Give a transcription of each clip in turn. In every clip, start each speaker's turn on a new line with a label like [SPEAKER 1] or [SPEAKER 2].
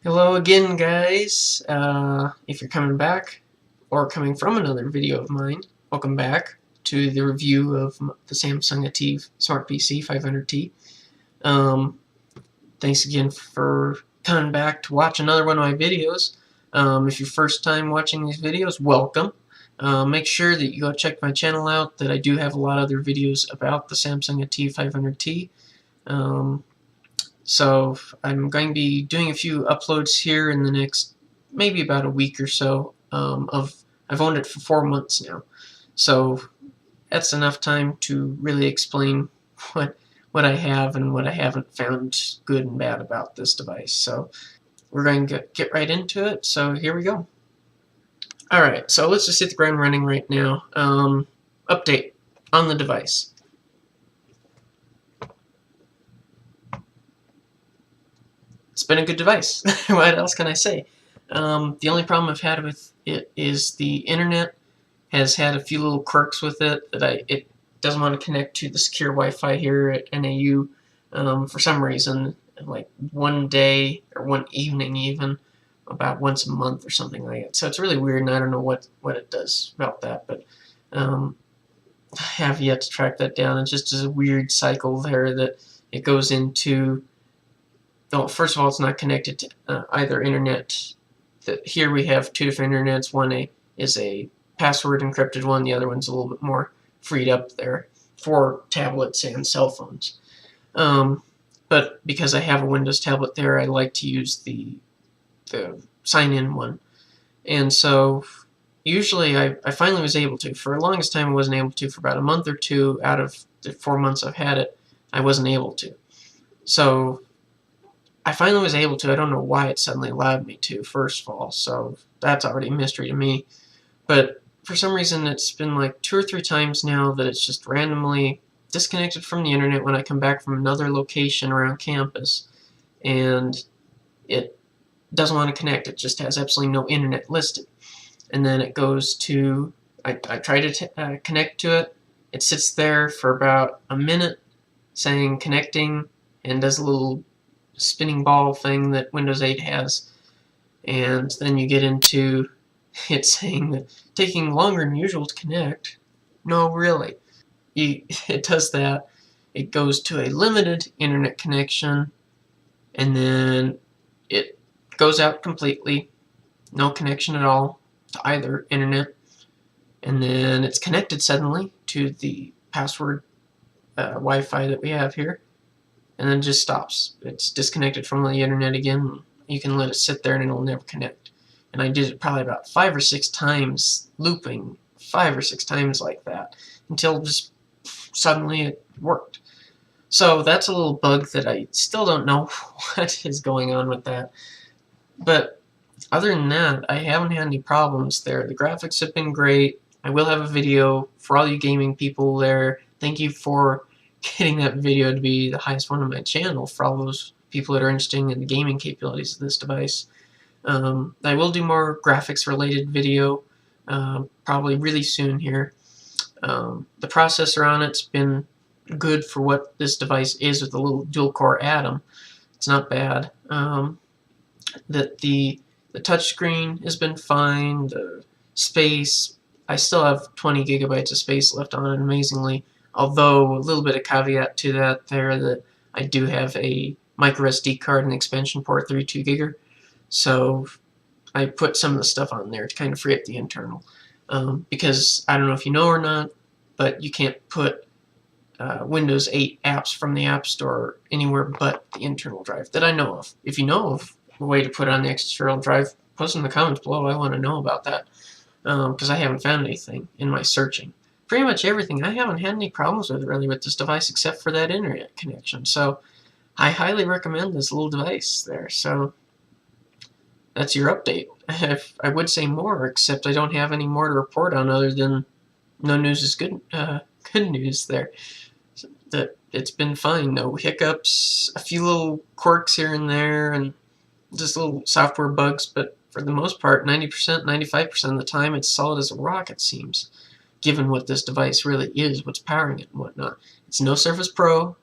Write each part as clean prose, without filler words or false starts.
[SPEAKER 1] Hello again, guys. If you're coming back or coming from another video of mine, welcome back to the review of the Samsung ATIV Smart PC 500T. Thanks again for coming back to watch another one of my videos. If you're first time watching these videos, welcome. Make sure that you go check my channel out, that I do have a lot of other videos about the Samsung ATIV 500T. So I'm going to be doing a few uploads here in the next maybe about a week or so. I've owned it for 4 months now, so that's enough time to really explain what I have and what I haven't found good and bad about this device. So we're going to get right into it. So here we go. Alright, so let's just hit the ground running right now. Update on the device. It's been a good device. What else can I say? The only problem I've had with it is the internet has had a few little quirks with it that it doesn't want to connect to the secure Wi-Fi here at NAU for some reason. Like one day or one evening even, about once a month or something like that. So it's really weird, and I don't know what it does about that, but I have yet to track that down. It just is a weird cycle there that it goes into. Well, first of all, it's not connected to either internet. Here we have two different internets. One is a password encrypted one. The other one's a little bit more freed up there for tablets and cell phones. But because I have a Windows tablet there, I like to use the sign-in one. And so usually I finally was able to. For the longest time I wasn't able to. For about a month or two out of the 4 months I've had it, I wasn't able to. So I finally was able to. I don't know why it suddenly allowed me to, first of all, so that's already a mystery to me. But for some reason it's been like 2 or 3 times now that it's just randomly disconnected from the internet when I come back from another location around campus, and it doesn't want to connect. It just has absolutely no internet listed. And then it goes to, I try to connect to it. It sits there for about a minute saying connecting and does a little spinning ball thing that Windows 8 has, and then you get into it saying that taking longer than usual to connect. No, really. It does that. It goes to a limited internet connection, and then it goes out completely. No connection at all to either internet. And then it's connected suddenly to the password Wi-Fi that we have here, and then it just stops. It's disconnected from the internet again. You can let it sit there and it'll never connect. And I did it probably about 5 or 6 times, looping 5 or 6 times like that, until just suddenly it worked. So that's a little bug that I still don't know what is going on with that. But other than that, I haven't had any problems there. The graphics have been great. I will have a video for all you gaming people there. Thank you for getting that video to be the highest one on my channel for all those people that are interested in the gaming capabilities of this device. I will do more graphics related video probably really soon here. The processor on it's been good for what this device is, with a little dual core Atom. It's not bad. The touchscreen has been fine. The space, I still have 20 gigabytes of space left on it, amazingly. Although a little bit of caveat to that there, that I do have a micro SD card and expansion port, 32 gig. So I put some of the stuff on there to kind of free up the internal. Because I don't know if you know or not, but you can't put Windows 8 apps from the App Store anywhere but the internal drive that I know of. If you know of a way to put it on the external drive, post in the comments below. I want to know about that, because I haven't found anything in my searching. Pretty much everything. I haven't had any problems with really with this device except for that internet connection. So I highly recommend this little device there. So that's your update. I would say more, except I don't have any more to report on other than no news is good. Good news there. So that it's been fine. No hiccups. A few little quirks here and there, and just little software bugs. But for the most part, 90%, 95% of the time, it's solid as a rock. It seems, given what this device really is, what's powering it and whatnot. It's no Surface Pro.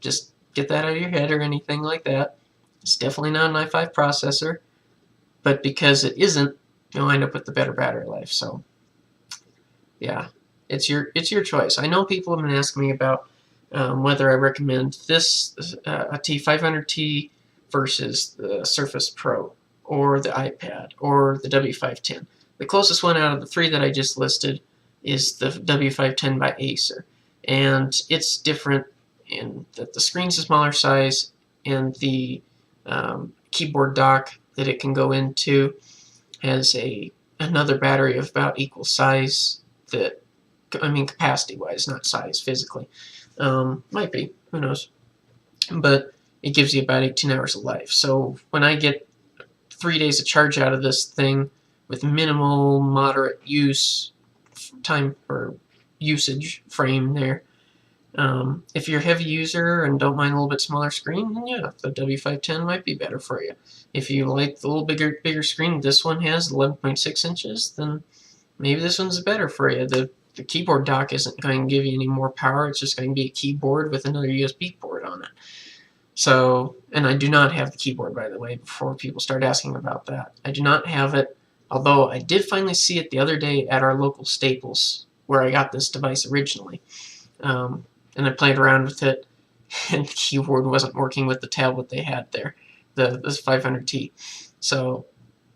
[SPEAKER 1] Just get that out of your head or anything like that. It's definitely not an i5 processor, but because it isn't, you'll end up with the better battery life. So yeah, it's your choice. I know people have been asking me about whether I recommend this a T500T versus the Surface Pro or the iPad or the W510. The closest one out of the three that I just listed is the W510 by Acer, and it's different in that the screen's a smaller size and the keyboard dock that it can go into has another battery of about equal size that, I mean, capacity-wise, not size physically. Might be, who knows? But it gives you about 18 hours of life. So when I get 3 days of charge out of this thing with minimal, moderate use time or usage frame there, if you're a heavy user and don't mind a little bit smaller screen, then yeah, the W510 might be better for you. If you like the little bigger screen this one has, 11.6 inches, then maybe this one's better for you. The keyboard dock isn't going to give you any more power. It's just going to be a keyboard with another USB port on it. So, and I do not have the keyboard, by the way, before people start asking about that. I do not have it, although I did finally see it the other day at our local Staples, where I got this device originally. And I played around with it, and the keyboard wasn't working with the tablet they had there, this 500T. So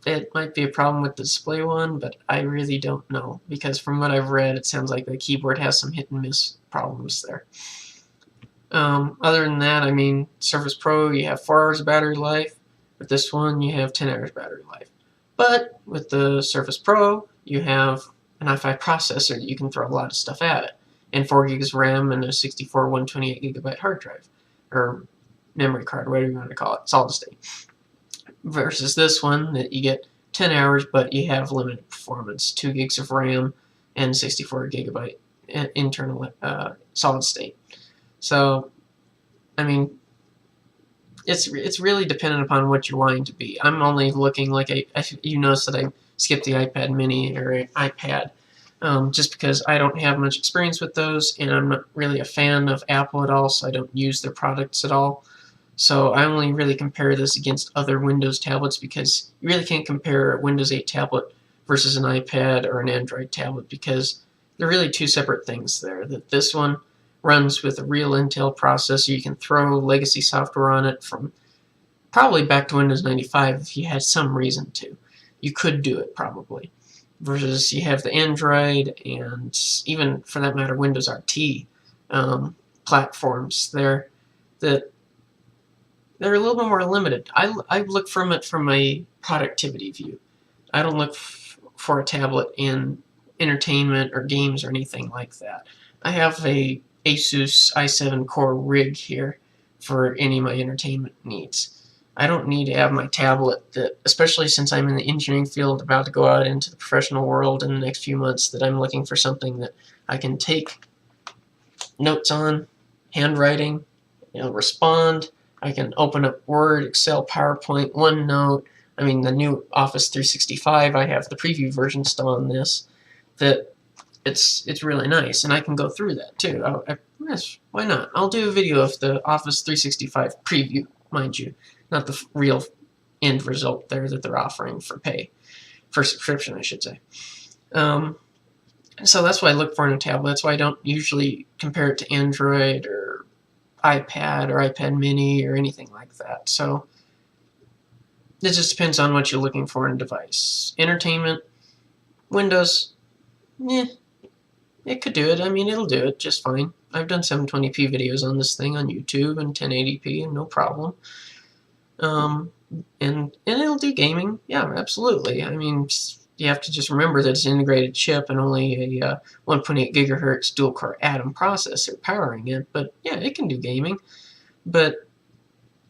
[SPEAKER 1] it might be a problem with the display one, but I really don't know, because from what I've read, it sounds like the keyboard has some hit and miss problems there. Other than that, I mean, Surface Pro, you have 4 hours of battery life. With this one, you have 10 hours battery life. But with the Surface Pro, you have an i5 processor that you can throw a lot of stuff at it, and 4 gigs of RAM and a 64 128 gigabyte hard drive, or memory card, whatever you want to call it, solid state. Versus this one that you get 10 hours, but you have limited performance, 2 gigs of RAM and 64 gigabyte internal solid state. So, I mean, it's really dependent upon what you're wanting to be. I'm only looking, like you notice that I skipped the iPad mini or iPad, just because I don't have much experience with those, and I'm not really a fan of Apple at all, so I don't use their products at all. So I only really compare this against other Windows tablets, because you really can't compare a Windows 8 tablet versus an iPad or an Android tablet, because they're really two separate things there. That this one runs with a real Intel processor. You can throw legacy software on it from probably back to Windows 95 if you had some reason to. You could do it probably. Versus you have the Android and even, for that matter, Windows RT platforms there that they're a little bit more limited. I look from it from a productivity view. I don't look for a tablet in entertainment or games or anything like that. I have a Asus i7 core rig here for any of my entertainment needs. I don't need to have my tablet that, especially since I'm in the engineering field about to go out into the professional world in the next few months, that I'm looking for something that I can take notes on, handwriting, respond. I can open up Word, Excel, PowerPoint, OneNote. I mean, the new Office 365, I have the preview version still on this, that it's really nice, and I can go through that too. Yes, why not? I'll do a video of the Office 365 preview, mind you, not the real end result there that they're offering for pay, for subscription, I should say. So that's what I look for in a tablet. That's why I don't usually compare it to Android or iPad or iPad mini or anything like that. So it just depends on what you're looking for in a device. Entertainment, Windows, it could do it. I mean, it'll do it just fine. I've done 720p videos on this thing on YouTube and 1080p and no problem. And it'll do gaming. Yeah, absolutely. I mean, you have to just remember that it's an integrated chip and only a 1.8 gigahertz dual-core Atom processor powering it. But yeah, it can do gaming. But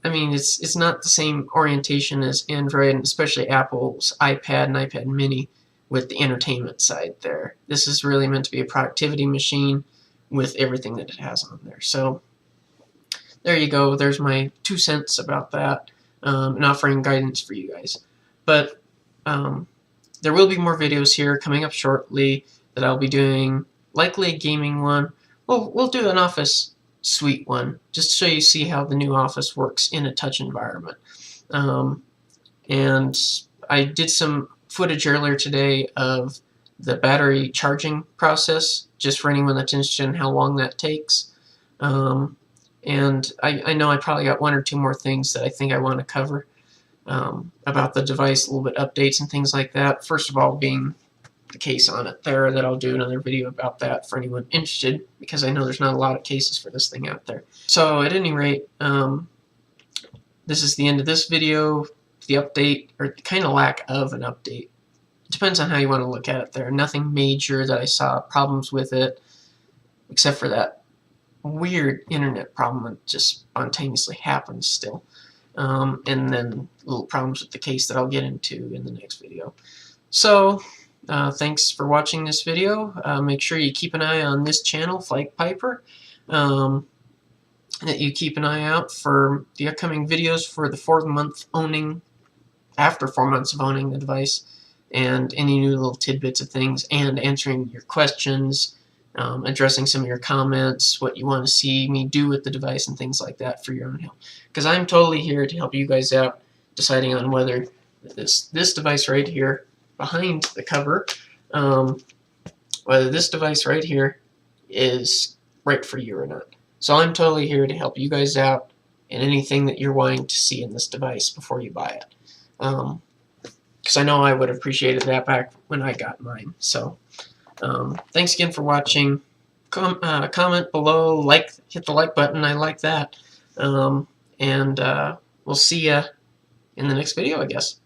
[SPEAKER 1] I mean, it's not the same orientation as Android, and especially Apple's iPad and iPad mini with the entertainment side there. This is really meant to be a productivity machine with everything that it has on there. So there you go. There's my 2 cents about that, and offering guidance for you guys. But there will be more videos here coming up shortly that I'll be doing, likely a gaming one. We'll do an Office Suite one, just so you see how the new Office works in a touch environment. And I did some footage earlier today of the battery charging process, just for anyone that's interested in how long that takes. And I know I probably got one or two more things that I think I want to cover about the device, a little bit updates and things like that. First of all, being the case on it there, that I'll do another video about that for anyone interested, because I know there's not a lot of cases for this thing out there. So at any rate, this is the end of this video. The update, or kind of lack of an update. It depends on how you want to look at it there. Nothing major that I saw problems with it, except for that weird internet problem that just spontaneously happens still. And then little problems with the case that I'll get into in the next video. So, thanks for watching this video. Make sure you keep an eye on this channel, Flight Piper. That you keep an eye out for the upcoming videos for the 4th month owning, after 4 months of owning the device, and any new little tidbits of things, and answering your questions, addressing some of your comments, what you want to see me do with the device, and things like that for your own help. Because I'm totally here to help you guys out, deciding on whether this device right here, behind the cover, whether this device right here is right for you or not. So I'm totally here to help you guys out in anything that you're wanting to see in this device before you buy it. Because I know I would have appreciated that back when I got mine. So thanks again for watching. Comment below, hit the like button. I like that. And we'll see ya in the next video, I guess.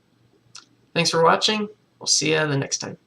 [SPEAKER 1] Thanks for watching. We'll see ya the next time.